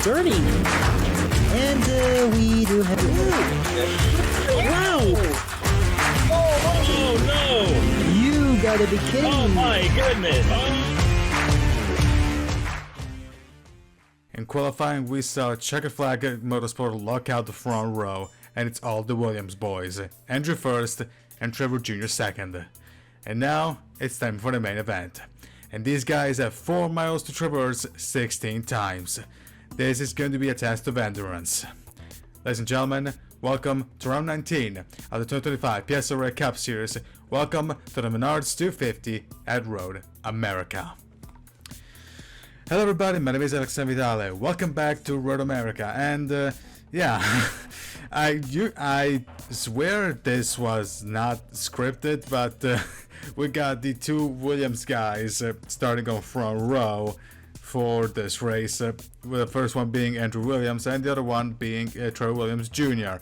dirty. And we do have... Wow! Oh no! You gotta be kidding Oh me. my goodness! In qualifying, we saw Checkered Flag Motorsport lock out the front row, and it's all the Williams boys, Andrew first and Trevor Jr. second. And now it's time for the main event. And these guys have 4 miles to traverse 16 times. This is going to be a test of endurance. Ladies and gentlemen, welcome to round 19 of the 2025 PSRLA Cup Series. Welcome to the Menards 250 at Road America. Hello everybody, my name is Alexandre Vidale. Welcome back to Road America. And yeah, I swear this was not scripted, but we got the 2 Williams guys starting on front row for this race, with the first one being Andrew Williams and the other one being Trevor Williams Jr.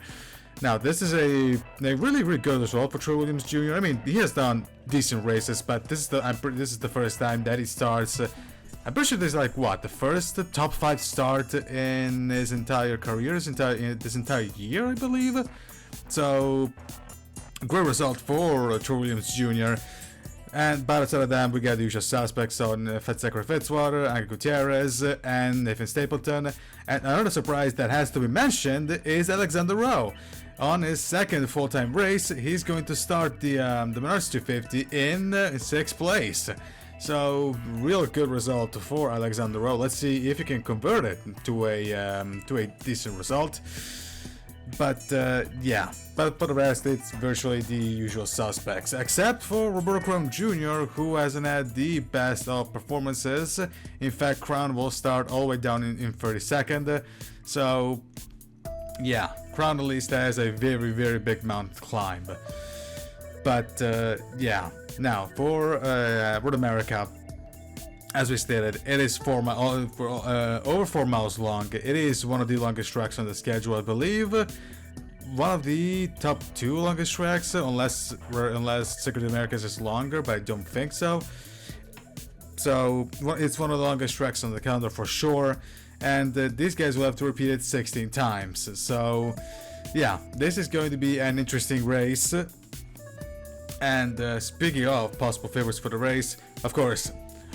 Now this is a really good result for Trevor Williams Jr. I mean, he has done decent races, but this is the first time that he starts. I'm pretty sure this is like what, the first top 5 start in his entire career, this entire year, I believe. So great result for Trevor Williams Jr. And by the side of them, we got the usual suspects on Zachary Fitzwater, Angel Gutierrez, and Nathan Stapleton. And another surprise that has to be mentioned is Alexander Rowe. On his second full-time race, he's going to start the Menards 250 in 6th place. So, real good result for Alexander Rowe. Let's see if he can convert it to a decent result. But yeah, but for the rest, it's virtually the usual suspects, except for Roberto Crown Jr., who hasn't had the best of performances. In fact, Crown will start all the way down in 32nd. So yeah, Crown at least has a very big mountain to climb. But yeah, now for Road America, as we stated, it is over 4 miles long. It is one of the longest tracks on the schedule, I believe. One of the top 2 longest tracks, unless Checkered Americas is longer, but I don't think so. So it's one of the longest tracks on the calendar for sure. And these guys will have to repeat it 16 times. So yeah, this is going to be an interesting race. And speaking of possible favorites for the race, of course,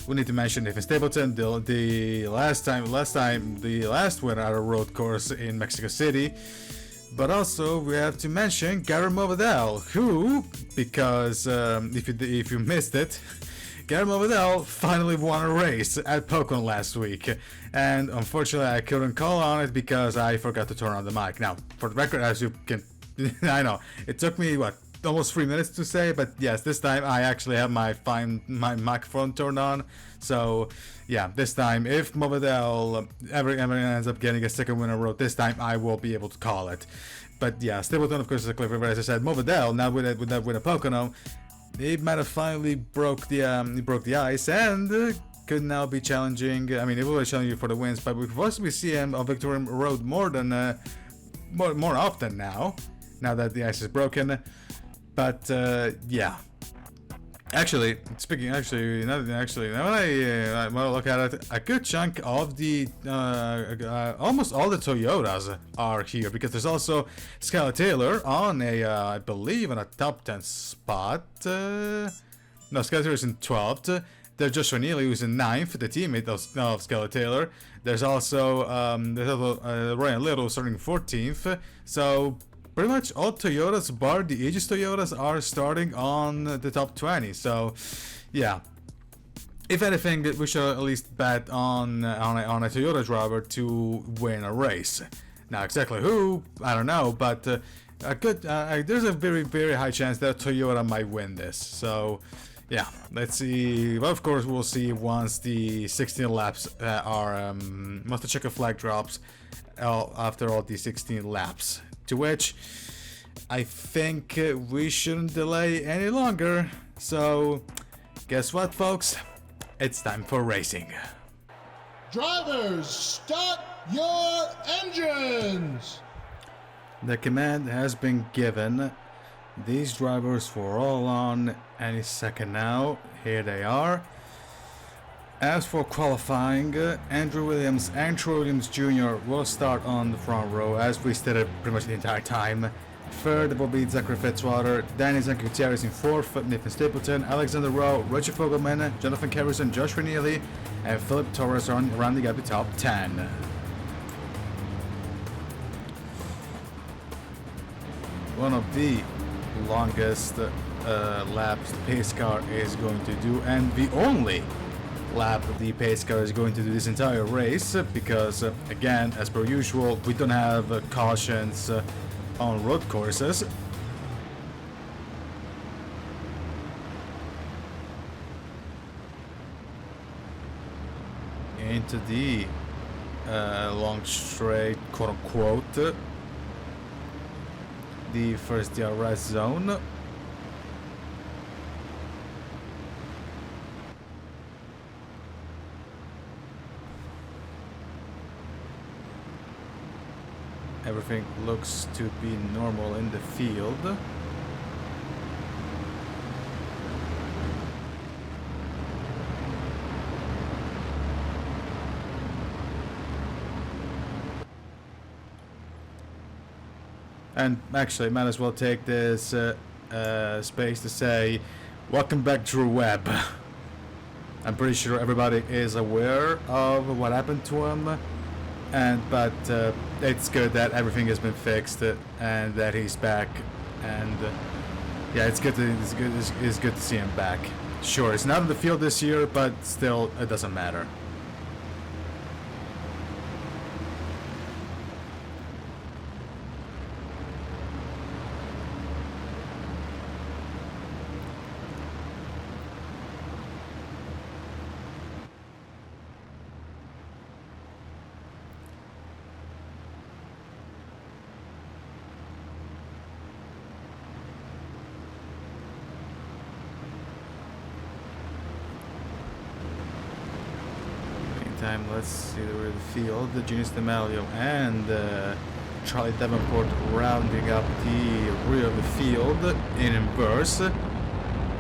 we need to mention Nathan Stapleton, the last winner at a road course in Mexico City. But also we have to mention Gary Movadell, who, because if you missed it, Gary Movadell finally won a race at Pocono last week, and unfortunately I couldn't call on it because I forgot to turn on the mic. Now, for the record, as you can, I know it took me almost 3 minutes to say, but yes, this time I actually have my microphone turned on. So yeah, this time if Movadell ever ends up getting a second win in a row, this time I will be able to call it. But yeah, Stapleton of course is a clear favorite. As I said, Movadell now with a Pocono, he might have finally broke the ice and could now be challenging. I mean, he will be challenging for the wins, but we could possibly see him on Victory Road more often now that the ice is broken. But yeah, actually, now when I look at it, a good chunk of the almost all the Toyotas are here, because there's also Skylar Taylor on I believe on a top 10 spot. No, Skylar Taylor is in 12th. There's Joshua Neely, who's in 9th, the teammate of Skylar Taylor. There's also Ryan Little starting 14th. So pretty much all Toyotas, bar the Aegis Toyotas, are starting on the top 20. So yeah, if anything, we should at least bet on a Toyota driver to win a race. Now exactly who, I don't know, but there's a very high chance that Toyota might win this. So yeah, let's see. Well, of course we'll see once the 16 laps once the checkered flag drops after all the 16 laps. To which I think we shouldn't delay any longer. So guess what, folks? It's time for racing. Drivers, start your engines! The command has been given. These drivers were all on any second now. Here they are. As for qualifying, Andrew Williams and Troy Williams Jr. will start on the front row, as we stated pretty much the entire time. Third will be Zachary Fitzwater, Danny Gutierrez in fourth, Nathan Stapleton, Alexander Rowe, Richie Fogelman, Jonathan Carrison, Josh Neely, and Philip Torres are rounding up the top 10. One of the longest laps the pace car is going to do, and the only lap the pace car is going to do this entire race, because again, as per usual, we don't have cautions on road courses. Into the long straight, quote unquote, the first DRS zone. Everything looks to be normal in the field. And actually, might as well take this space to say, welcome back, Drew Webb. I'm pretty sure everybody is aware of what happened to him. But it's good that everything has been fixed and that he's back, and yeah, it's good to see him back. Sure, it's not in the field this year, but still, it doesn't matter. Let's see the rear of the field. Genius D'Amelio and Charlie Davenport rounding up the rear of the field in inverse.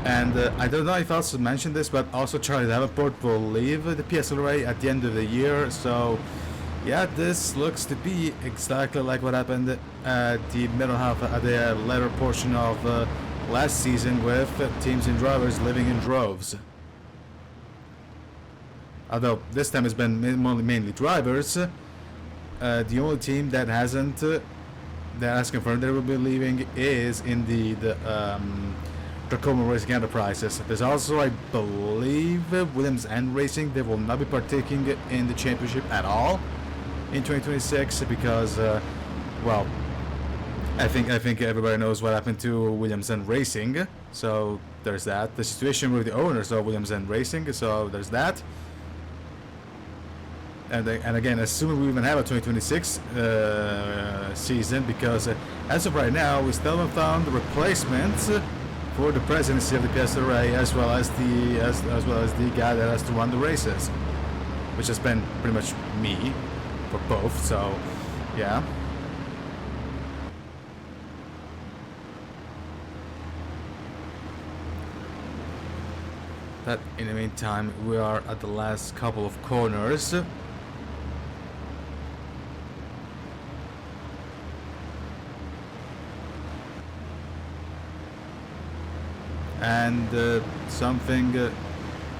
And I don't know if I also mentioned this, but also Charlie Davenport will leave the PSRLA at the end of the year. So yeah, this looks to be exactly like what happened at the middle half, at the latter portion of last season, with teams and drivers leaving in droves. Although this time it's been mainly drivers, the only team that has confirmed they will be leaving is indeed Tacoma Racing Enterprises. There's also, I believe, Williams and Racing. They will not be partaking in the championship at all in 2026 because, well, I think everybody knows what happened to Williams and Racing. So there's that. The situation with the owners of Williams and Racing. So there's that. And again, assuming we even have a 2026 season, because as of right now, we still haven't found replacements for the presidency of the PSRLA, as well as the guy that has to run the races, which has been pretty much me for both. So, yeah. But in the meantime, we are at the last couple of corners. And something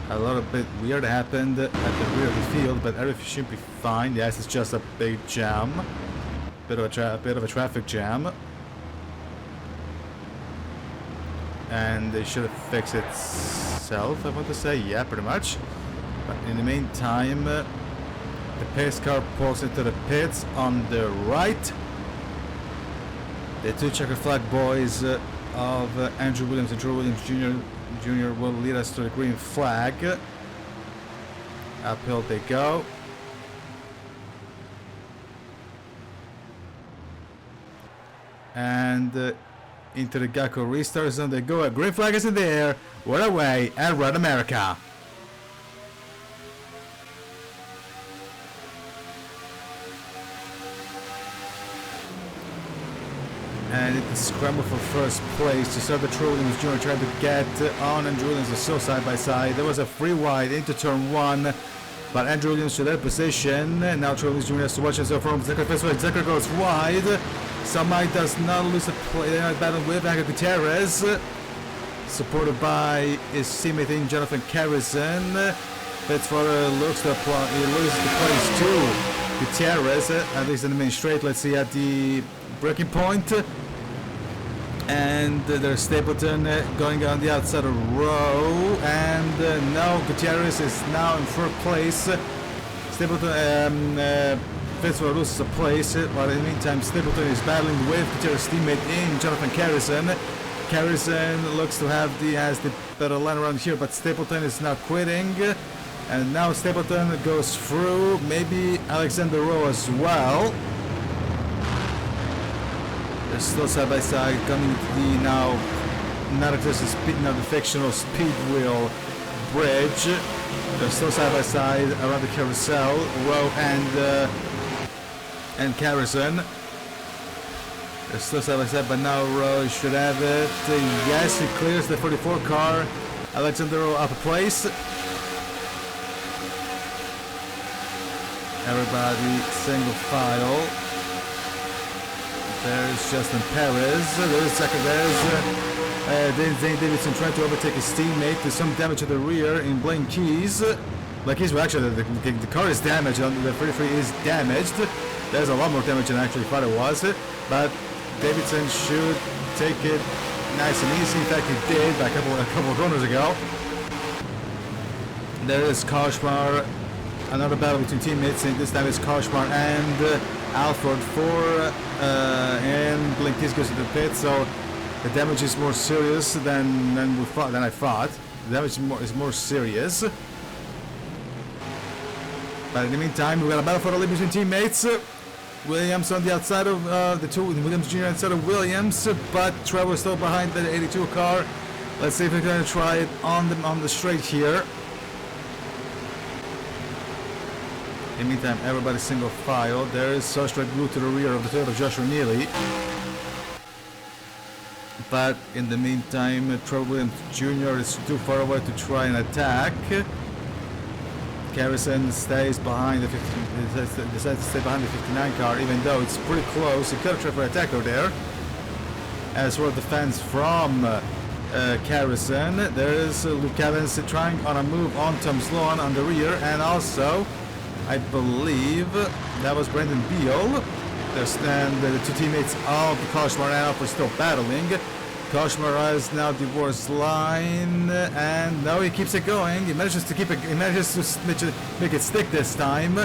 a little bit weird happened at the rear of the field, but everything should be fine. Yes, it's just a big jam, bit of a traffic jam, and it should have fixed itself, I want to say. Yeah, pretty much. But in the meantime, the pace car pulls into the pits on the right. The two checkered flag boys of Andrew Williams and Drew Williams Jr. will lead us to the green flag. Uphill they go. And into the Gacko restart zone they go. A green flag is in the air. We're away and Run America. And it's a scramble for first place. To start the Williams Jr. trying to get on Andrew Williams is still side by side. There was a free wide into turn 1, but Andrew Williams to that position. And now Williams Jr. has to watch himself from Zecker. Zecker goes wide. Somebody does not lose a play. They're not battling with Angel Gutierrez, supported by his teammate in Jonathan Carrison. Fitzwater looks to apply. He loses the place to Gutierrez, at least in the main straight. Let's see at the breaking point. And there's Stapleton going on the outside of row. And now Gutierrez is now in third place. Stapleton, Fitzwater loses a place, while in the meantime Stapleton is battling with Gutierrez's teammate in Jonathan Carrison. Carrison looks to has the better line around here, but Stapleton is now quitting. And now Stapleton goes through, maybe Alexander Rowe as well. They're still side by side, coming to the now not existing speed, now the fictional speed wheel bridge. They're still side by side around the carousel, Rowe and Carrison. They're still side by side, but now Rowe should have it. Yes, he clears the 44 car. Alexander Rowe up a place. Everybody single file. There's Justin Perez. There's second. There's Zane Davidson trying to overtake his teammate. There's some damage to the rear in Blaine Keys. Blaine Keys, well, actually, the car is damaged. The 33 is damaged. There's a lot more damage than I actually thought it was. But Davidson should take it nice and easy. In fact, he did by a couple of corners ago. There is Koshmar. Another battle between teammates, and this time it's Koshmar and Alford and Blinkis goes to the pit, so the damage is more serious than I thought. The damage is more serious. But in the meantime, we've got a battle for the lead between teammates. Williams on the outside of the two, Williams Jr. outside of Williams, but Trevor still behind the 82 car. Let's see if we're going to try it on the straight here. In the meantime, everybody's single file. There is Sustrate glued to the rear of the tail of Joshua Neely. But in the meantime, Trevor Williams Jr. is too far away to try and attack. Carrison stays behind decides to stay behind the 59 car, even though it's pretty close. He could have tried for an attacker there. As well, defense from Carrison. There is Luke Evans trying on a move on Tom Sloan on the rear, and also I believe that was Brendan Beal. And the two teammates of Koshmar and Alf are still battling. Koshmar has now divorced line, and now he keeps it going. He manages to keep it. He manages to make it stick this time.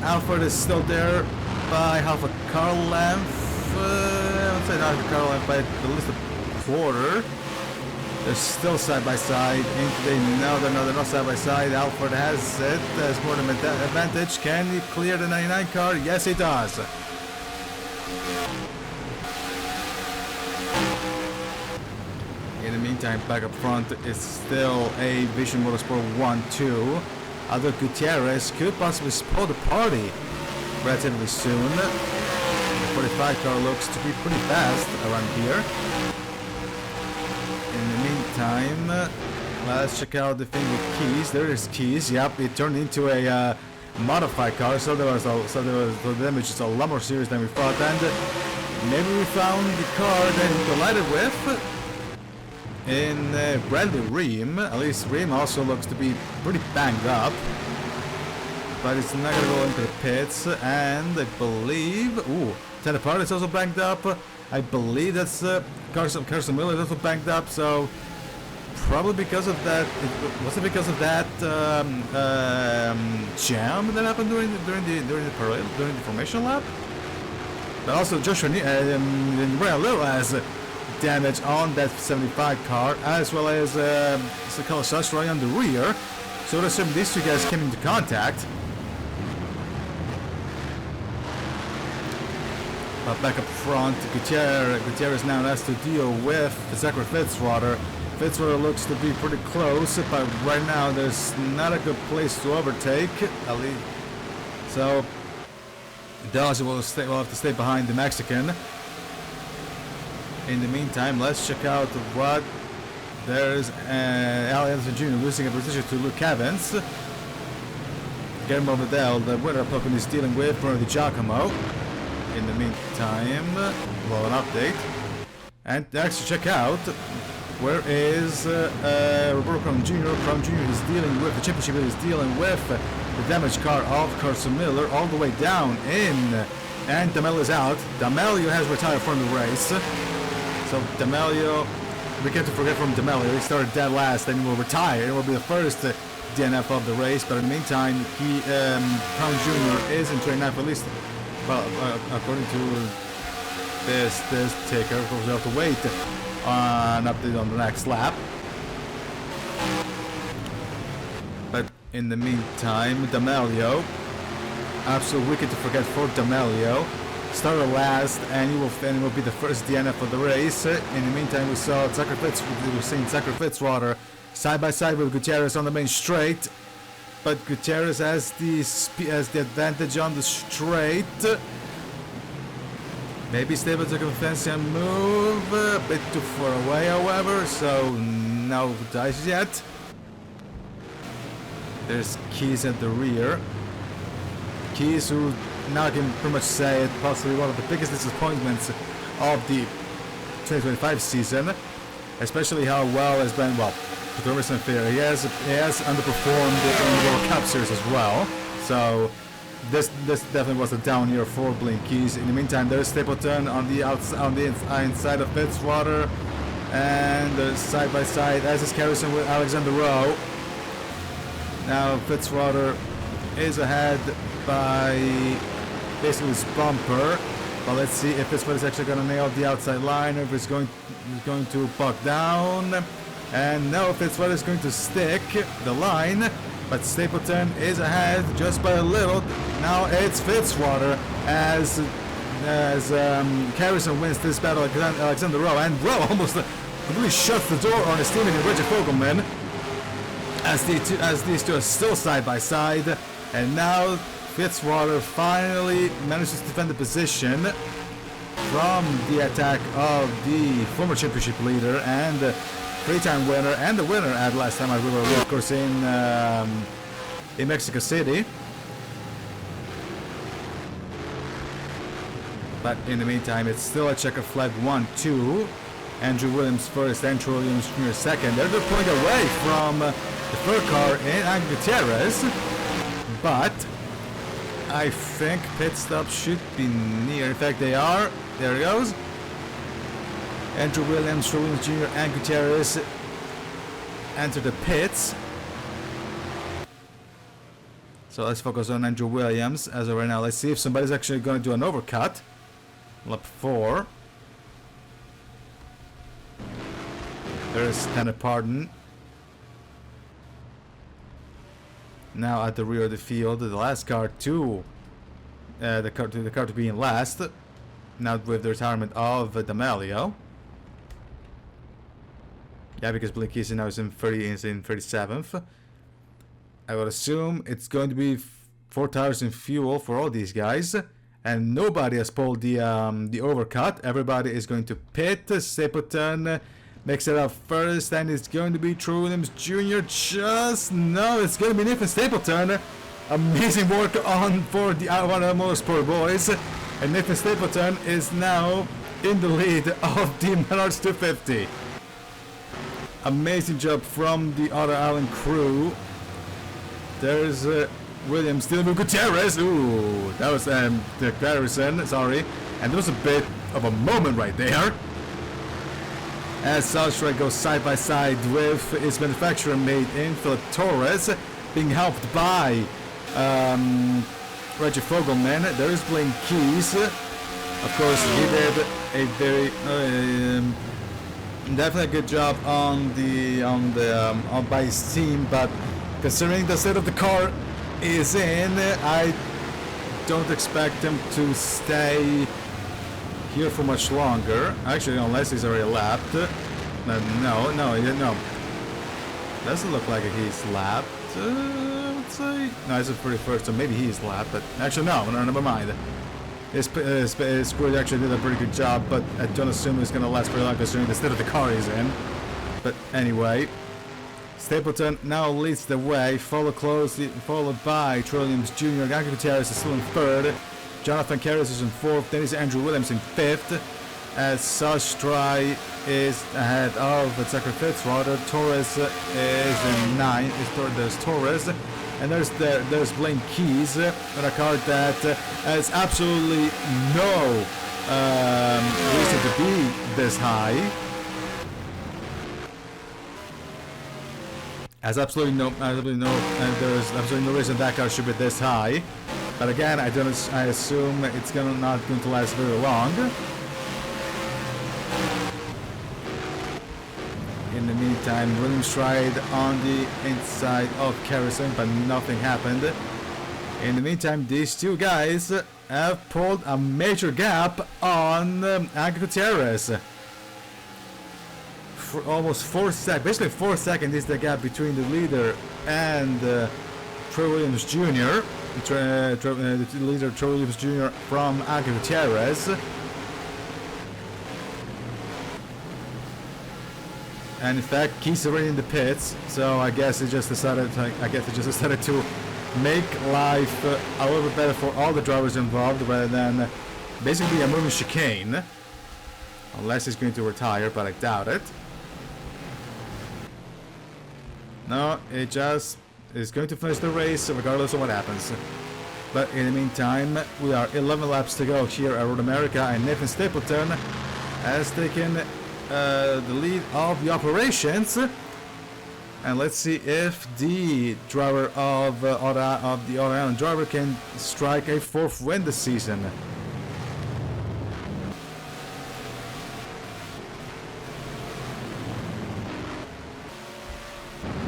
Alfred is still there by half a car length. I would say not half a car length, by at least a quarter. They're still side by side. No, they're not side by side. Alfred has it. There's more than advantage. Can he clear the 99 car? Yes, he does. In the meantime, back up front is still a Vision Motorsport 1-2. Although Gutierrez could possibly spoil the party relatively soon. The 45 car looks to be pretty fast around here. In the meantime, let's check out the thing with Keys. There is Keys. Yep, it turned into a modified car, so the damage is a lot more serious than we thought. And maybe we found the car that he collided with in Bradley Ream. At least Ream also looks to be pretty banged up, but it's not gonna go into the pits. And I believe, Tanner Part is also banged up. I believe that's Carson Miller is also banged up. So probably because of that. Was it because of that jam that happened during the parade, during the formation lap? But also Joshua Brian Little has damage on that 75 car, as well as Sakala Sastry on the rear. So I assume these two guys came into contact. But back up front, Gutierrez now has to deal with Zachary Fitzwater. Fitzwater looks to be pretty close, but right now there's not a good place to overtake. So Dallas will have to stay behind the Mexican. in the meantime, let's check out what there's Al Anderson Jr. losing a position to Luke Evans. Guillermo Vidal, the winner of Pokemon, is dealing with Bruno Di Giacomo. In the meantime, well, an update. And actually check out where is Roberto Crum Jr. Crum Jr. is dealing with the championship. Is dealing with the damaged car of Carson Miller all the way down in, and D'Amelio is out. D'Amelio has retired from the race. So D'Amelio, we can't forget from D'Amelio. He started dead last, and he will retire. It will be the first DNF of the race. But in the meantime, he Crum Jr. is in train now, at least. Well, according to this ticker, we'll have to wait an update on the next lap. But in the meantime, D'Amelio, absolute wicked to forget for D'Amelio, started last, and he will be the first DNF of the race. In the meantime, we saw Checkered Fitzwater side by side with Gutierrez on the main straight, but Gutierrez has the advantage on the straight. Maybe stable to confess and move a bit too far away, however, so no dice yet. There's Keys at the rear. Keys, who now can pretty much say it, possibly one of the biggest disappointments of the 2025 season, especially how well has been, well, to Emerson Fair. He has underperformed in the World Cup Series as well, so this definitely was a down year for Blink Keys. In the meantime, there's Stapleton on the inside of Fitzwater, and side by side, as is Harrison with Alexander Rowe. Now Fitzwater is ahead by basically his bumper, but let's see if Fitzwater is actually going to nail the outside line, or if he's going to buck down. And no, Fitzwater is going to stick the line, but Stapleton is ahead just by a little. Now it's Fitzwater as Harrison wins this battle against Alexander Rowe, and Rowe almost completely shuts the door on his teammate Reggie Fogelman, as these two are still side by side. And now Fitzwater finally manages to defend the position from the attack of the former championship leader and three-time winner, and the winner at last time we were, of course, in Mexico City. But in the meantime, it's still a checkered flag 1-2. Andrew Williams first, Andrew Williams Jr. second. They're pulling away from the third car in Angel Gutierrez, but I think pit stop should be near. In fact, they are. There it goes. Andrew Williams, Williams Jr. and Gutierrez enter the pits. So let's focus on Andrew Williams as of right now. Let's see if somebody's actually going to do an overcut. Lap 4. There's Tanner Pardon. Now at the rear of the field, the last car to the car to be in last. Now with the retirement of D'Amelio. Yeah, because Blake Keys now is in 37th. I would assume it's going to be 4 tires in fuel for all these guys, and nobody has pulled the overcut. Everybody is going to pit. Stapleton makes it up first, and it's going to be True Williams Jr. It's going to be Nathan Stapleton. Amazing work on for the one of the Motorsport boys, and Nathan Stapleton is now in the lead of the Menards 250. Amazing job from the Otter Island crew. There's Williams dealing with Gutierrez. Ooh, that was the Harrison, sorry. And there was a bit of a moment right there, as Southstrike goes side by side with his manufacturer mate in Philip Torres, being helped by Reggie Fogelman. There is Blaine Keys. Of course, he did a very definitely a good job on by his team, but considering the state of the car is in, I don't expect him to stay here for much longer. Actually, unless he's already lapped. No. Doesn't look like he's lapped. Let's say no, it's the 31st, so maybe he's lapped. But actually, no, never mind. his crew actually did a pretty good job, but I don't assume it's gonna last very long considering the state of the car he's in. But anyway, Stapleton now leads the way, followed by Troy Williams Jr. Gary Gutierrez is still in third. Jonathan Karras is in fourth. Then is Andrew Williams in fifth. As Sastry is ahead of the second Fitzwater. Torres is in ninth. There's Torres. And there's Blaine Keys in a car that has absolutely no reason to be this high. There's absolutely no reason that car should be this high. But again, I assume it's not going to last very long. In the meantime, Williams tried on the inside of Carrison, but nothing happened. In the meantime, these two guys have pulled a major gap on Angel Gutierrez. For almost 4 seconds, basically 4 seconds is the gap between the leader and Troy Williams Jr. The leader Troy Williams Jr. from Angel Gutierrez. And in fact, Keys already in the pits, so I guess he just decided to make life a little bit better for all the drivers involved, rather than basically a moving chicane. Unless he's going to retire, but I doubt it. No, it just is going to finish the race regardless of what happens. But in the meantime, we are 11 laps to go here at Road America, and Nathan Stapleton has taken the lead of the operations. And let's see if the driver of the Otter Island driver can strike a 4th win this season.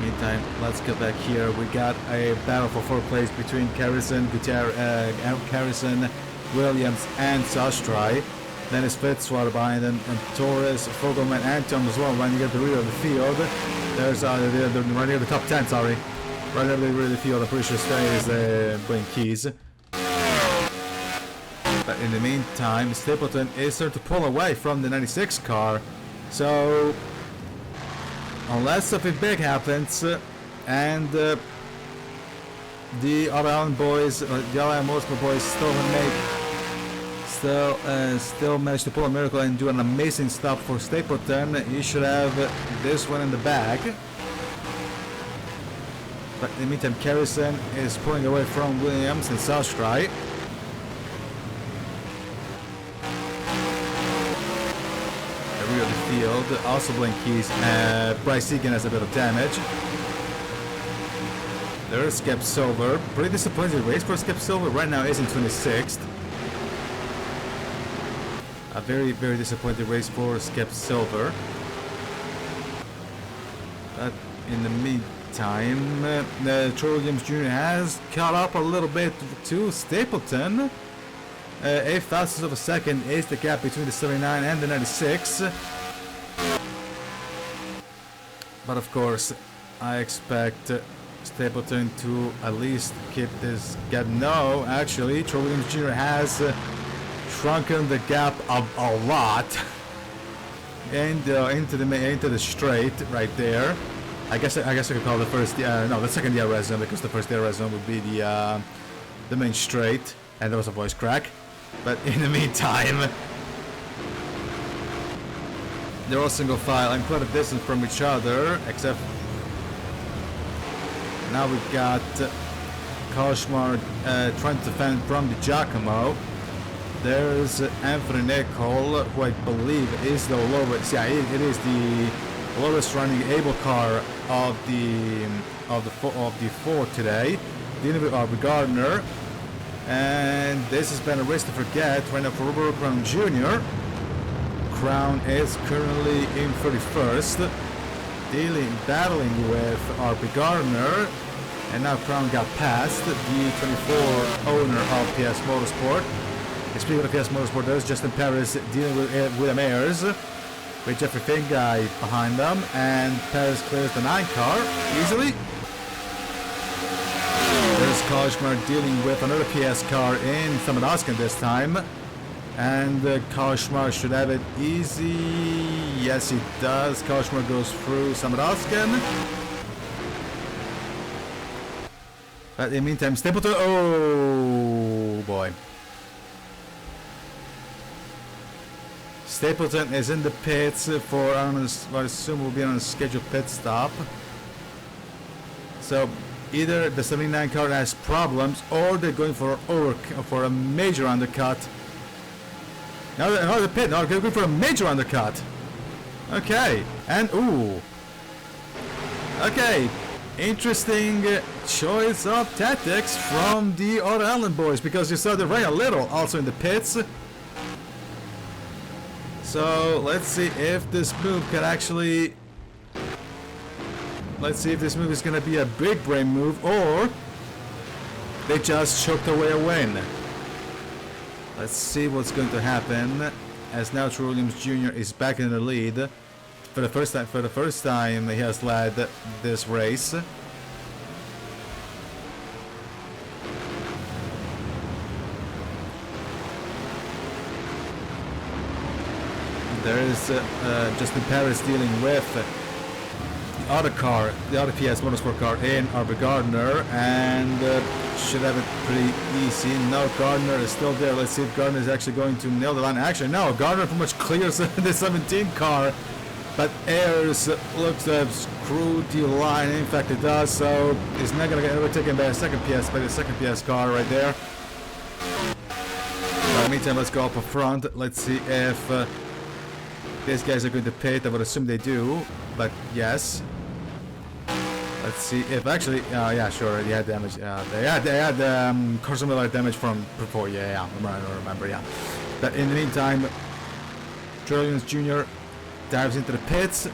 Meantime, let's get back here. We got a battle for 4th place between Carrison, Williams, and Sastry. Then it's Fitzwater behind them, and Torres, Fogelman, and Tom as well running at the rear of the field. There's they're running at the top 10, sorry. Right at the rear of the field, I'm pretty sure stays Blaine Keys. But in the meantime, Stapleton is starting to pull away from the 96 car. So, unless something big happens, and the Otter Island boys, the Otter Island Motorsport boys still managed to pull a miracle and do an amazing stop for Stapleton, he should have this one in the bag. But in the meantime, Carrison is pulling away from Williams and Sastry. The rear of the field, also Blaine Keys, Bryce Egan has a bit of damage. There's Skip Silver, pretty disappointing race for Skip Silver, right now is in 26th. A very, very disappointing race for Skip Silver. But in the meantime, Troy Williams Jr. has caught up a little bit to Stapleton. 8 thousandths of a second is the gap between the 79 and the 96. But of course, I expect Stapleton to at least keep this gap. No, actually, Troy Williams Jr. has shrunken the gap a lot, and into the straight right there. I guess I could call the first, no, the second DRS zone, because the first DRS zone would be the main straight, and there was a voice crack. But in the meantime, they're all single file and quite a distance from each other, except now we've got Koshmar trying to defend from the Giacomo. There's Anthony Nicol, who I believe is the lowest. Yeah, it is the lowest running able car of the four today. Dealing with Aubrey Gardner, and this has been a race to forget right now for Robert Brown Jr. Crown is currently in 31st, battling with Aubrey Gardner, and now Crown got past the 24 owner of PS Motorsport. Speaking of PS Motorsport, there's Justin Perez dealing with William Ayers, with Jeffrey Finguy behind them, and Perez clears the 9 car easily. There's Kashmar dealing with another PS car in Samadaskan this time. And Kashmar should have it easy. Yes, he does. Kashmar goes through Samadaskan. But in the meantime, Stapleton... Oh, boy. Stapleton is in the pits for, I assume, will be on a scheduled pit stop. So, either the 79 car has problems, or they're going for a major undercut. Now the pit, no, they're going for a major undercut. Okay, and ooh. Okay, interesting choice of tactics from the other Allen boys, because you saw they're running a little also in the pits. So let's see if this move can actually... Let's see if this move is going to be a big brain move, or they just choked away a win. Let's see what's going to happen, as now Troy Williams Jr. is back in the lead. For the first time he has led this race. There is Justin Paris dealing with the other car, the other PS Motorsport car in Arbor Gardner, and should have it pretty easy. No, Gardner is still there. Let's see if Gardner is actually going to nail the line. Actually, no, Gardner pretty much clears the 17 car, but Ayers looks to have screwed the line. In fact, it does, so he's not going to get overtaken by the second PS car right there. In the meantime, let's go up front. Let's see if these guys are going to pit. I would assume they do, but yes. Let's see if actually, yeah, sure, they had damage. They had Carson Miller damage from before. Yeah, I remember, yeah. But in the meantime, Williams Jr. dives into the pits.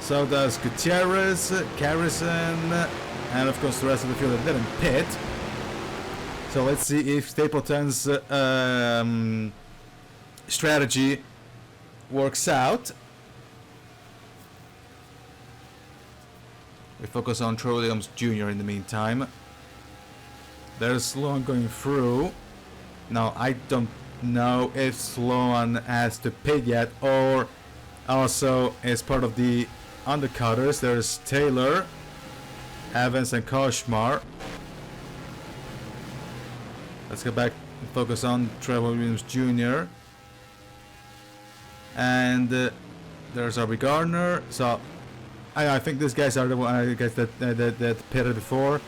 So does Gutierrez, Carrison, and of course the rest of the field that didn't pit. So let's see if Stapleton's strategy works out. We focus on Troy Williams Jr. in the meantime. There's Sloan going through. Now, I don't know if Sloan has to pit yet or also is part of the undercutters. There's Taylor, Evans, and Kashmar. Let's go back and focus on Trevor Williams Jr. And there's Arbor Gardner. So I think these guys are the guys that pitted before.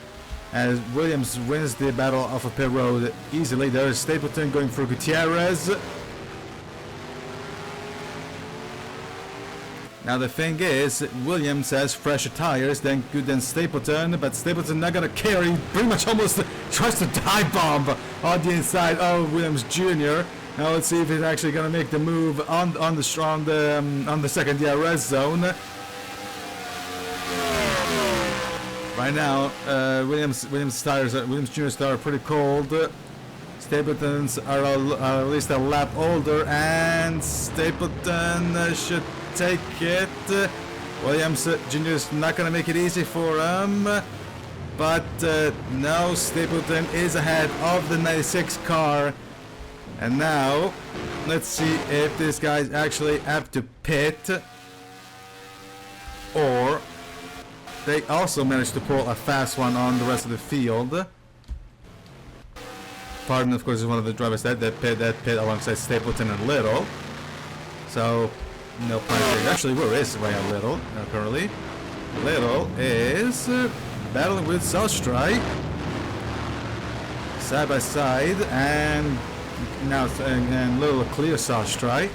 As Williams wins the battle off of pit road easily. There's Stapleton going for Gutierrez. Now the thing is, Williams has fresher tires than Stapleton, but Stapleton not gonna care. He pretty much almost tries to dive bomb on the inside of Williams Jr. Now let's see if he's actually gonna make the move on the second DRS zone. Right now, Williams Jr.'s tires are pretty cold. Stapleton's are at least a lap older, and Stapleton should take it. Williams Jr. is not gonna make it easy for him, but no, Stapleton is ahead of the 96 car. And now, let's see if these guys actually have to pit, or they also managed to pull a fast one on the rest of the field. Pardon, of course, is one of the drivers that pit alongside Stapleton and Little. So, no plan. Actually, where is Ryan Little currently? Little is battling with Southstrike side by side, and now and Little clears Southstrike.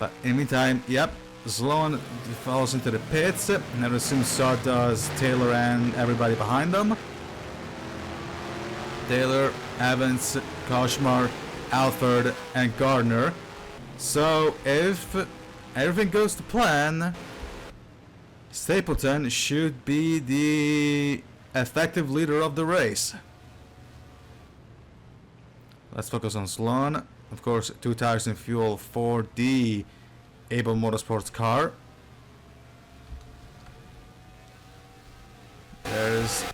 But in the meantime, yep. Sloan falls into the pits, and I assume so does Taylor and everybody behind them. Taylor, Evans, Kashmar, Alford, and Gardner. So if everything goes to plan, Stapleton should be the effective leader of the race. Let's focus on Sloan. Of course, 2 tires and fuel for the Able Motorsports car. There's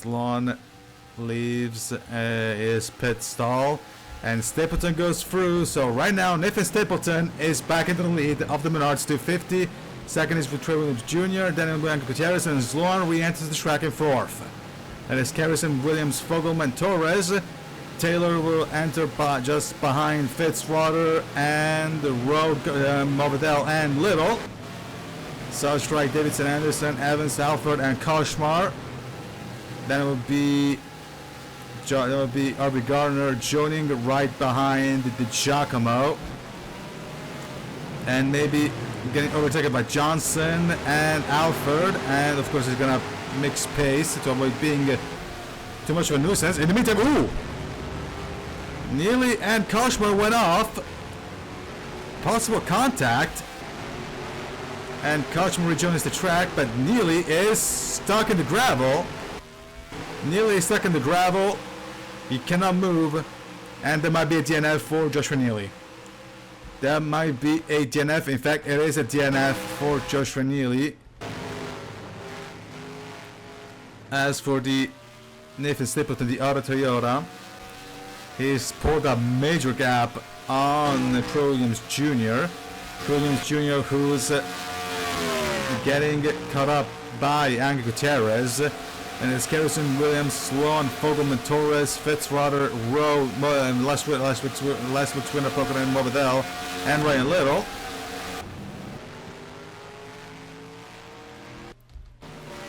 Sloan leaves his pit stall, and Stapleton goes through. So right now, Nathan Stapleton is back into the lead of the Menards 250. Second is Trey Williams Jr., then Blanco Gutierrez, and Sloan re-enters the track in fourth. That is Harrison, Williams, Fogelman, Torres. Taylor will enter just behind Fitzwater and Rowe, Movidel, and Little. South Strike, Davidson, Anderson, Evans, Alford, and Koshmar. Then it will be R.B. Gardner joining right behind the Giacomo. And maybe getting overtaken by Johnson and Alford. And of course he's gonna mix pace to avoid being too much of a nuisance. In the meantime, ooh! Neely and Koshmar went off. Possible contact. And Kochman rejoins the track, but Neely is stuck in the gravel. Neely is stuck in the gravel. He cannot move. And there might be a DNF for Joshua Neely. There might be a DNF. In fact, it is a DNF for Joshua Neely. As for the Nathan Stapleton, the auto Toyota, he's pulled a major gap on Troy Williams Jr. Troy Williams Jr. who's getting caught up by Angel Gutierrez, and it's Harrison, Williams, Sloan, Fogelman, Torres, Fitzwater, Rowe, last week's winner, Pocono, and Movidel, and Ryan Little.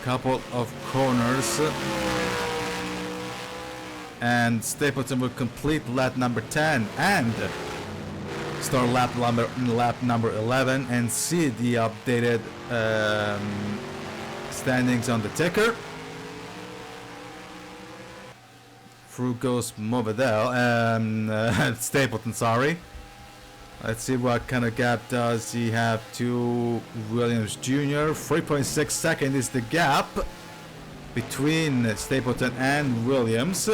Couple of corners, and Stapleton will complete lap number 10 and start lap number 11 and see the updated standings on the ticker. Through goes Movidel, Stapleton, sorry. Let's see what kind of gap does he have to Williams Jr. 3.6 seconds is the gap between Stapleton and Williams.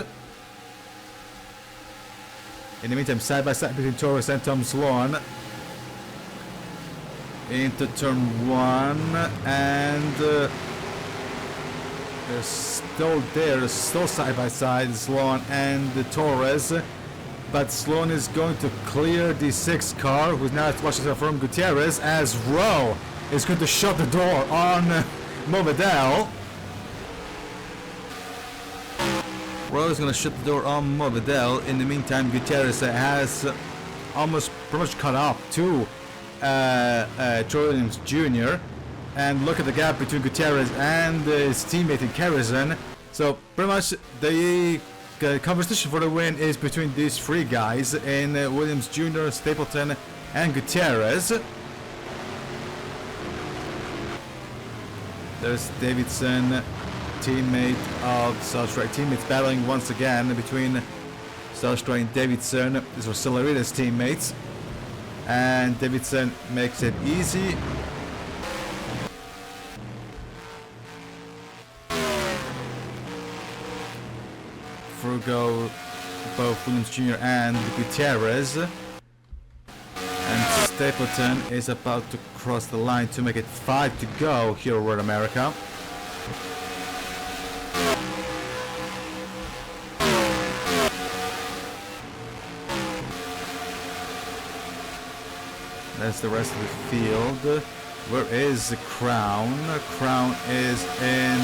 In the meantime, side by side between Torres and Tom Sloan into turn 1, and they're still side by side, Sloan and Torres, but Sloan is going to clear the 6th car, who's now watching from Gutierrez, as Rowe is going to shut the door on Movidel. Rowe is going to shut the door on Movidel. In the meantime, Gutierrez has almost pretty much caught up to Troy Williams Jr. And look at the gap between Gutierrez and his teammate in Harrison. So pretty much the conversation for the win is between these three guys in Williams Jr., Stapleton, and Gutierrez. There's Davidson, teammate of Southstrike. Teammates battling once again between Southstrike and Davidson. These are Celeritas teammates. And Davidson makes it easy. Through go both Williams Jr. and Gutierrez. And Stapleton is about to cross the line to make it 5 to go here in America. That's the rest of the field. Where is Crown? Crown is in...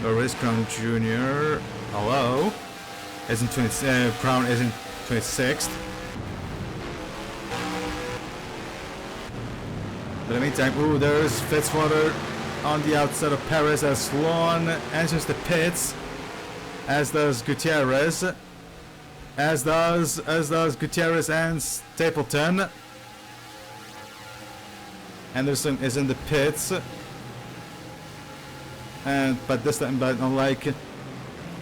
where is Crown Jr.? Hello? Crown is in 26th. But in the meantime, ooh, there's Fitzwater on the outside of Perez as Sloan enters the pits. As does Gutierrez. As does Gutierrez and Stapleton. Anderson is in the pits, but this time, but unlike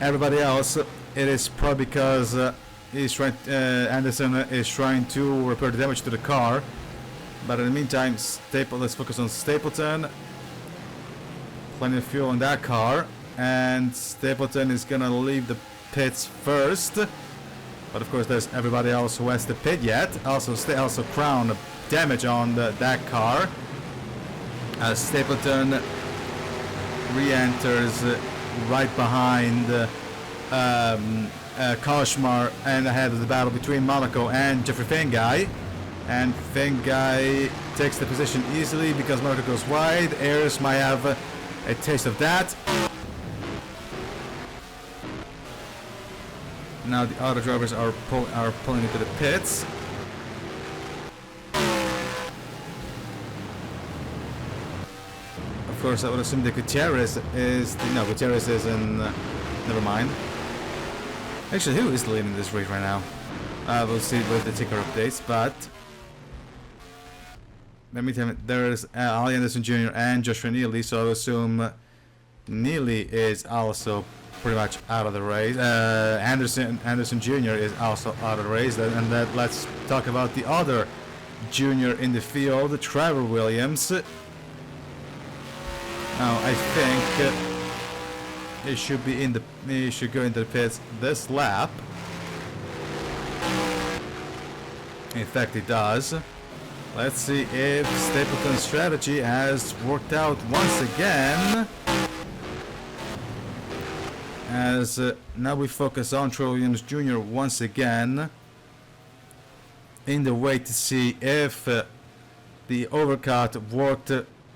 everybody else, it is probably because Anderson is trying to repair the damage to the car. But in the meantime, let's focus on Stapleton. Plenty of fuel in that car, and Stapleton is gonna leave the pits first. But of course, there's everybody else who has the pit yet. Also Crown damage on that car. As Stapleton re-enters right behind Koshmar and ahead of the battle between Monaco and Jeffrey Finguy. And Finguy takes the position easily because Monaco goes wide. Ayers might have a taste of that. Now the other drivers are pulling into the pits. Of course, I would assume that Gutierrez is... No, Gutierrez is in... never mind. Actually, who is leading this race right now? We'll see with the ticker updates, but... Let me tell you, there's Ali Anderson Jr. and Joshua Neely, so I assume Neely is also pretty much out of the race. Anderson Jr. is also out of the race, and that let's talk about the other junior in the field, Trevor Williams. Now I think he should be in the he should go into the pits this lap. In fact, he does. Let's see if Stapleton's strategy has worked out once again. As now we focus on Trevor Williams Jr. once again in the way to see if the overcut worked.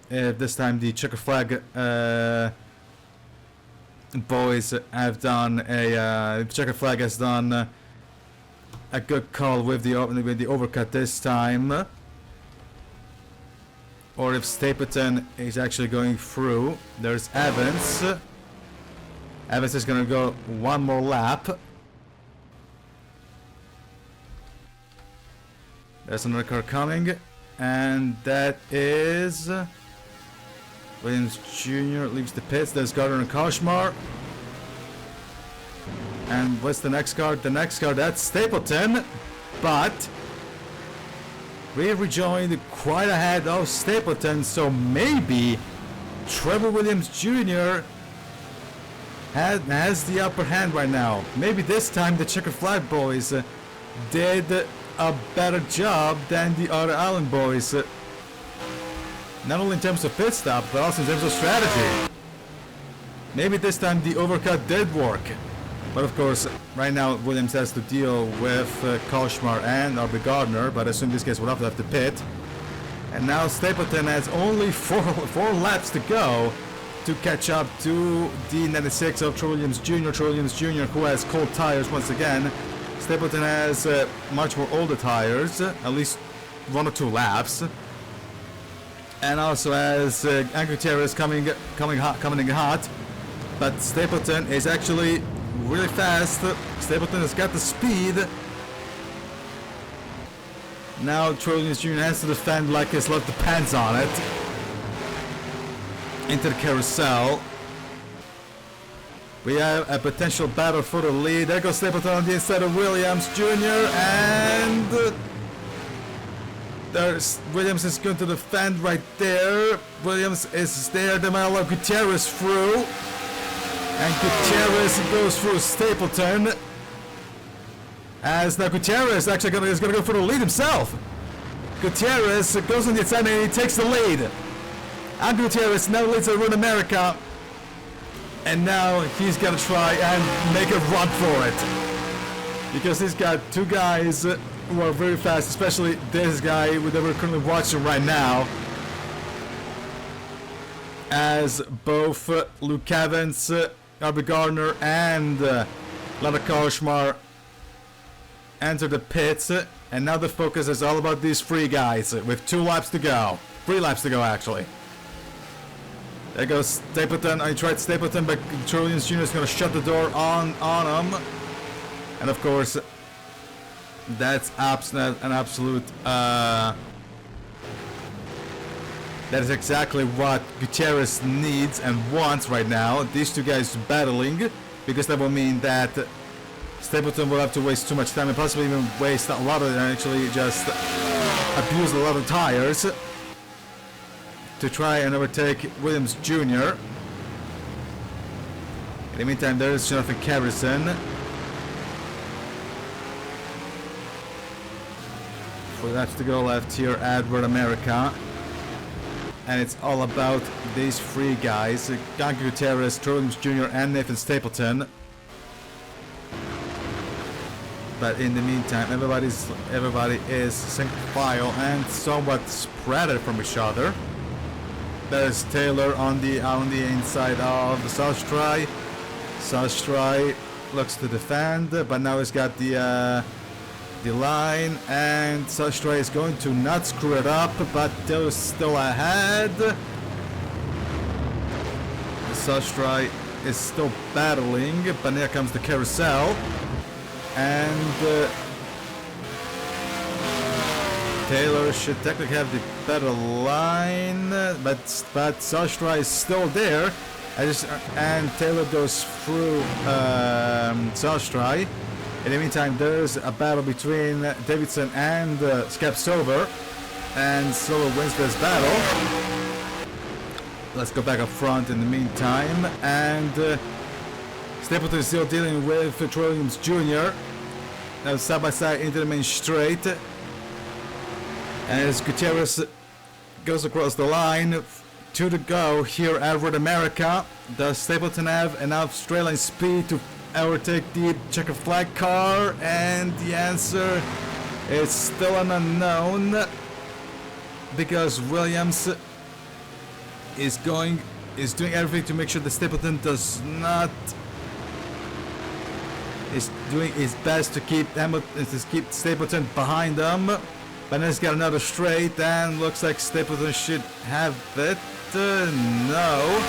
This time the Checkered Flag boys have done a Checkered Flag has done a good call with the overcut this time, or if Stapleton is actually going through. There's Evans. Evans is gonna go one more lap. There's another car coming, and that is Williams Jr. leaves the pits. There's Gardner and Koshmar. And what's the next car? The next car, that's Stapleton. But we rejoined quite ahead of Stapleton, so maybe Trevor Williams Jr. has the upper hand right now. Maybe this time the Checkered Flag boys did a better job than the other Allen boys. Not only in terms of pit stop, but also in terms of strategy. Maybe this time the overcut did work. But of course, right now Williams has to deal with Koshmar and RB Gardner, but I assume these guys will have left the pit. And now Stapleton has only four laps to go to catch up to the 96 of Trevor Williams Jr. Trevor Williams Jr. who has cold tires once again. Stapleton has much more older tires, at least 1 or 2 laps. And also has Gutierrez coming in hot, but Stapleton is actually really fast. Stapleton has got the speed. Now Trevor Williams Jr. has to defend like his life depends on it. Into the carousel. We have a potential battle for the lead. There goes Stapleton on the inside of Williams Jr. and there's Williams is going to defend right there. Williams is there. They might allow Gutierrez through. And Gutierrez goes through Stapleton. As now Gutierrez actually is going to go for the lead himself. Gutierrez goes on the inside and he takes the lead. And Gutierrez now leads Road America. And now he's going to try and make a run for it. Because he's got 2 guys who are very fast, especially this guy that we're currently watching right now. As both Luke Evans, RB Gardner, and Lada Koshmar enter the pits. And now the focus is all about these 3 guys with 2 laps to go. 3 laps to go, actually. There goes Stapleton. I tried Stapleton, but Trevor Williams Jr. is going to shut the door on him. And of course, that's an absolute. That is exactly what Gutierrez needs and wants right now. These 2 guys battling, because that will mean that Stapleton will have to waste too much time and possibly even waste a lot of, actually just abuse a lot of tires to try and overtake Williams Jr. In the meantime, there is Jonathan Carrison. 4 laps to go left here at Road America. and it's all about these three guys, Ganke Gutierrez, Troy Williams Jr., and Nathan Stapleton. But in the meantime, everybody is single file and somewhat spread from each other. There's Taylor on the inside of the Sastry. Sastry looks to defend, but now he's got the line, and Sastry is going to not screw it up, but they're still ahead. Sastry is still battling, but here comes the carousel. And Taylor should technically have the better line, but Sastry is still there. And Taylor goes through Sastry. In the meantime, there's a battle between Davidson and Skepsover, and Slover wins this battle. Let's go back up front in the meantime, and Stapleton is still dealing with Troy Williams Jr. Now side by side into the main straight. As Gutierrez goes across the line, 2 to go here at Road America. Does Stapleton have enough straight line speed to overtake the checkered flag car? And the answer is still an unknown, because Williams is doing everything to make sure that Stapleton does not. Is doing his best to keep Stapleton behind them. But then he's got another straight, and looks like Stapleton should have it. No.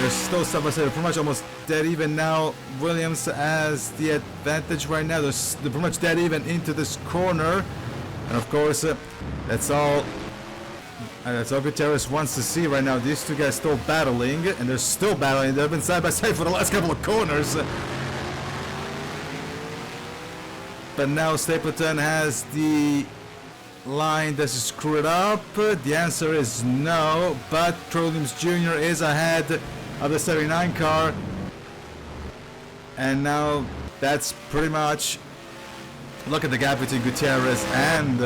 There's still side by side. They're pretty much almost dead even now. Williams has the advantage right now. They're pretty much dead even into this corner. And of course, that's all Gutierrez wants to see right now. These two guys still battling, and they're still battling. They've been side by side for the last couple of corners. But now Stapleton has the line. Does he screw it up? The answer is no, but Troy Williams Jr. is ahead of the 79 car. And now that's pretty much, look at the gap between Gutierrez and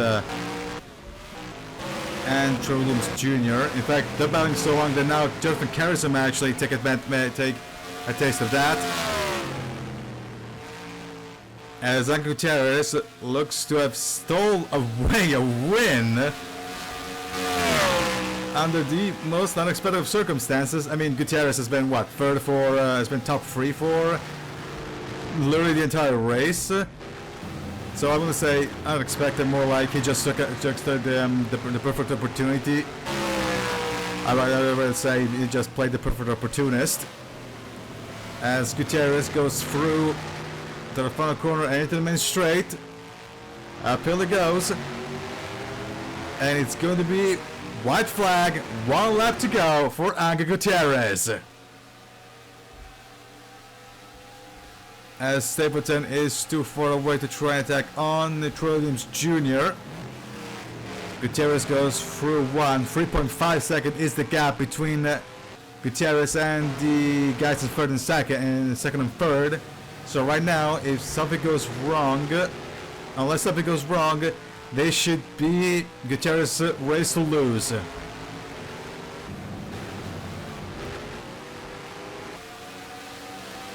Troy Williams Jr. In fact, they're battling so long that now Jonathan Carrison may actually take a taste of that. As Ganke Gutierrez looks to have stole away a win under the most unexpected of circumstances. I mean, Gutierrez has been what, third for, has been top 3 for literally the entire race. So I'm gonna say unexpected, more like he just took the perfect opportunity. I would say he just played the perfect opportunist. As Gutierrez goes through to the final corner and into the main straight. Uphill it goes. And it's going to be white flag, 1 lap to go for Ganke Gutierrez. As Stapleton is too far away to try and attack on the Troy Williams Jr. Gutierrez goes through 3.5 seconds is the gap between Gutierrez and the guys in third and second and third. So right now, if something goes wrong, unless something goes wrong, they should be Gutierrez race to lose.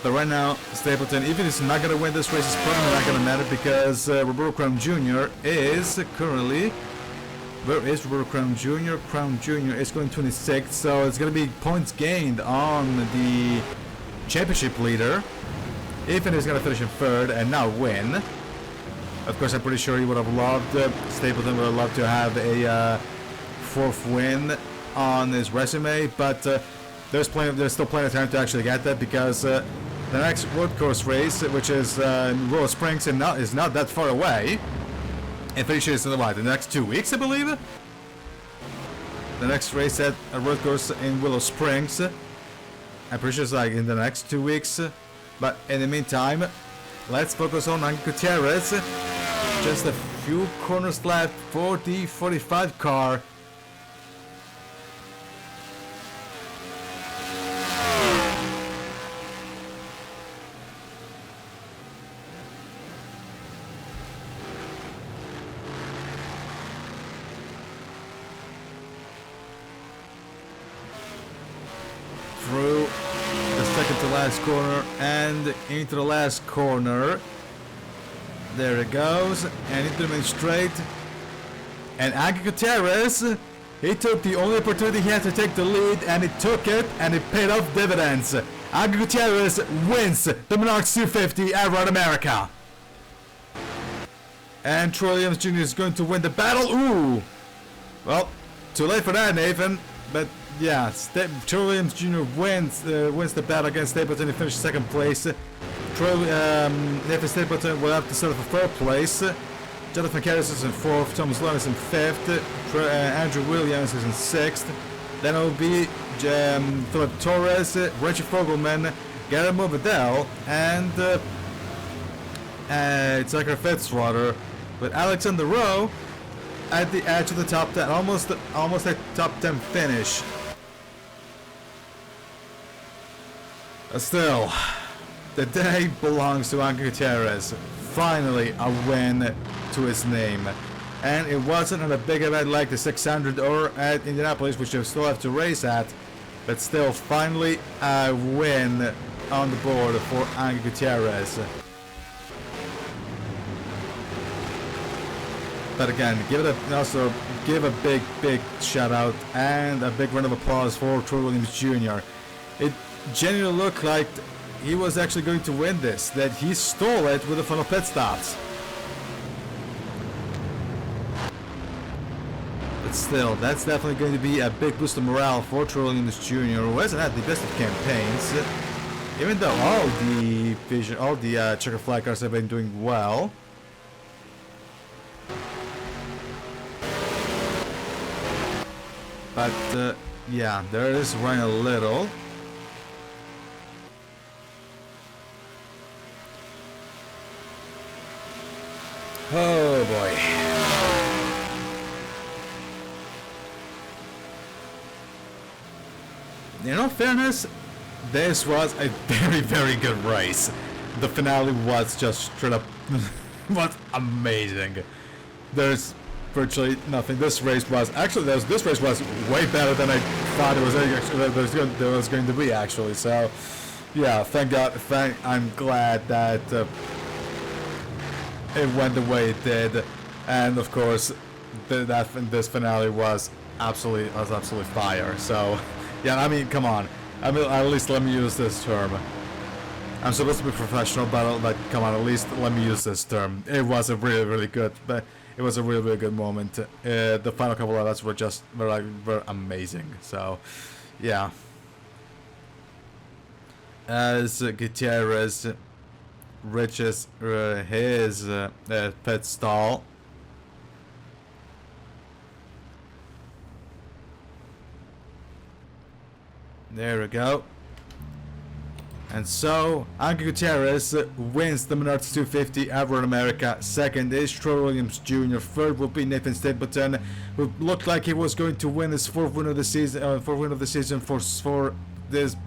But right now, Stapleton, even if he's not going to win this race, it's probably not going to matter, because Roberto Crown Jr. is currently, where is Roberto Crown Jr.? Crown Jr. is going 26th, so it's going to be points gained on the championship leader. Even he's going to finish in third and not win. Of course, I'm pretty sure he would have loved, Stapleton would have loved to have a 4th win on his resume, but there's still plenty of time to actually get that, because the next road course race, which is in Willow Springs, is not that far away. And pretty sure it's in the next 2 weeks, I believe. The next race at a road course in Willow Springs, I'm pretty sure it's like in the next 2 weeks. But in the meantime, let's focus on Ganke Gutierrez. Just a few corners left for the 45 car. last corner and into the last corner. There it goes, and into the main straight. And Angel Gutierrez, he took the only opportunity he had to take the lead, and he took it, and it paid off dividends. Angel Gutierrez wins the Menards 250 at Road America. And Troy Williams Jr. is going to win the battle. Ooh! Well, too late for that, Nathan. But yeah, Troy Williams Jr. wins the battle against Stapleton. He finished second place. Nathan Stapleton will have to settle for third place. Jonathan Karras is in fourth. Thomas Lund is in fifth. Andrew Williams is in sixth. Then it will be Philip Torres, Richie Fogelman, Guillermo Vidal, and Tucker Fitzwater, with Alexander Rowe at the edge of the top 10, almost a top 10 finish. But still, the day belongs to Angel Gutierrez. Finally, a win to his name. And it wasn't on a big event like the 600 or at Indianapolis, which you still have to race at, but still, finally, a win on the board for Angel Gutierrez. But again, give a big shout out and a big round of applause for Troy Williams Jr. It genuinely looked like he was actually going to win this, that he stole it with the final pit stops. But still, that's definitely going to be a big boost of morale for Troy Williams Jr., who hasn't had the best of campaigns, even though all the Checkered Flag cars have been doing well. But yeah, there it is, running a little. Oh boy. In all fairness, this was a very good race. The finale was just straight up was amazing. There's virtually nothing. This race was way better than I thought it was going to be actually. So yeah, thank God. I'm glad that it went the way it did, and of course, this finale was absolutely fire. So yeah, I mean, come on. I mean, at least let me use this term. I'm supposed to be professional, but come on, at least let me use this term. It was a really good, but it was a really good moment. The final couple of laps were amazing. So, yeah. As Gutierrez reaches his pit stall. There we go. And so, Angel Gutierrez wins the Menards 250 at Road America. Second is Troy Williams Jr. Third will be Nathan Stapleton, who looked like he was going to win his fourth win of the season for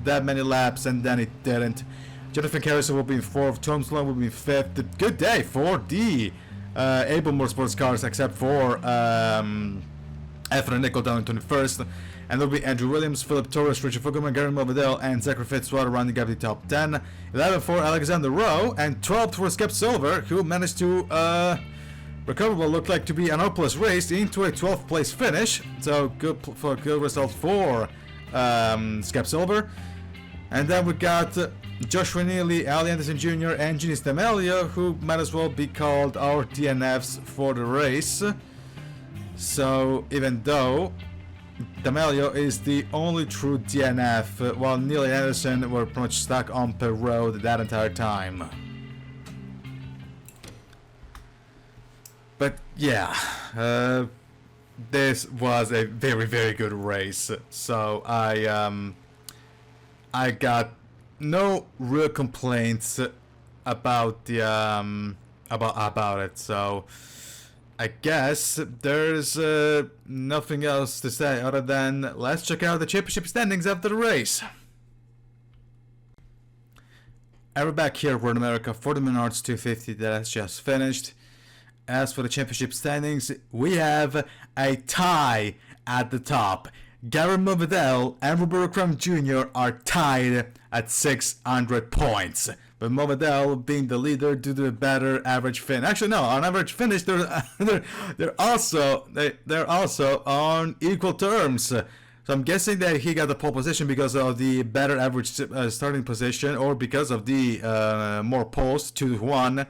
that many laps, and then it didn't. Jonathan Karras will be in fourth. Thomas Lund will be in fifth. Good day for the Able Motorsports cars, except for Efren and Nickel down in 21st. And there'll be Andrew Williams, Philip Torres, Richard Fogelman, Gary Vidal, and Zachary Fitzwater rounding up the top 10. 11 for Alexander Rowe, and 12 for Skip Silver, who managed to recover what looked like to be an hopeless race into a 12th place finish. So good result for Skip Silver. And then we got Joshua Neely, Ali Anderson Jr., and Ginny D'Amelio, who might as well be called our DNFs for the race. So even though D'Amelio is the only true DNF, while Neil and Anderson were pretty much stuck on pit road that entire time. But yeah, this was a very good race. So I got no real complaints about the about it. So I guess there's nothing else to say other than let's check out the championship standings after the race. And we're back here in America for the Menards 250 that has just finished. As for the championship standings, we have a tie at the top. Gary Movadell and Roberto Crumb Jr. are tied at 600 points. But Movadell being the leader due to a better average finish. Actually, no, on average finish, they're also on equal terms. So I'm guessing that he got the pole position because of the better average starting position, or because of the more poles, 2-1.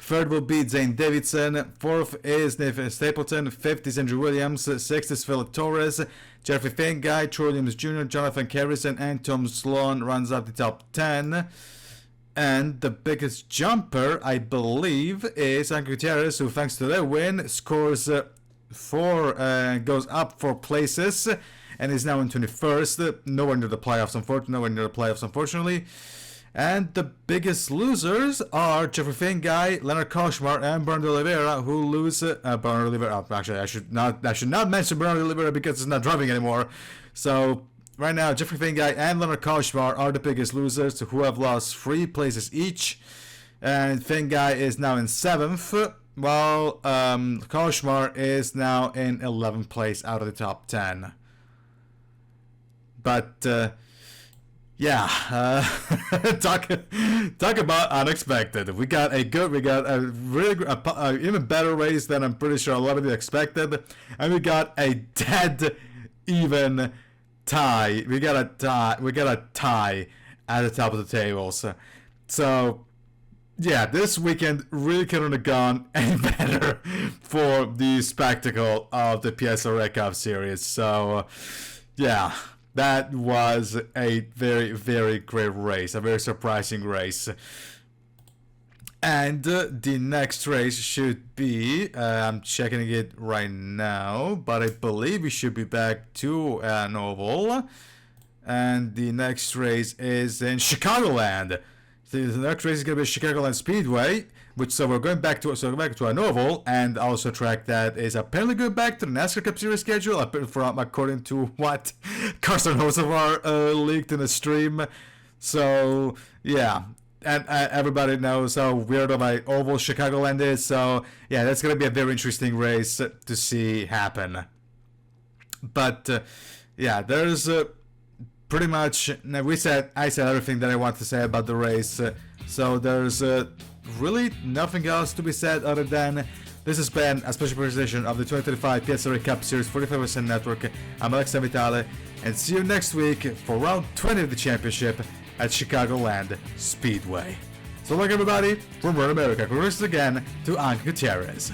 Third will be Zane Davidson. Fourth is Nathan Stapleton. Fifth is Andrew Williams. Sixth is Philip Torres. Jeffrey Fengai, Troy Williams Jr., Jonathan Carrison, and Tom Sloan runs up the top 10. And the biggest jumper, I believe, is Anke Gutierrez, who, thanks to their win, scores goes up 4 places, and is now in 21st. Nowhere near the playoffs, unfortunately. And the biggest losers are Jeffrey Fengai, Leonard Koshmar, and Bernardo Oliveira, who lose. Bernardo Oliveira. Actually, I should not mention Bernardo Oliveira because he's not driving anymore. So right now, Jeffrey Fengai and Leonard Koshmar are the biggest losers, who have lost 3 places each. And Fengai is now in 7th, while Koshmar is now in 11th place out of the top 10. But yeah, talk about unexpected. We got a really good, even better race than I'm pretty sure a lot of you expected, and we got a dead even tie. We got a tie at the top of the tables. So yeah, this weekend really couldn't have gone any better for the spectacle of the PSRLA Cup Series. So yeah, that was a very, very great race, a very surprising race. And the next race should be, I'm checking it right now, but I believe we should be back to an oval. And the next race is in Chicagoland. The next race is going to be Chicagoland Speedway, so we're going back to an oval, and also a track that is apparently going back to the NASCAR Cup Series schedule, according to what Carson Hocevar leaked in the stream. So yeah, and everybody knows how weird of an oval Chicagoland is. So yeah, that's going to be a very interesting race to see happen. But yeah, there's pretty much, I said everything that I want to say about the race, so there's really nothing else to be said other than this has been a special presentation of the 2025 PSRLA Cup Series 45% Network. I'm Alex Vitale, and see you next week for round 20 of the championship at Chicagoland Speedway. So long everybody, from North America, congrats again to Anke Gutierrez.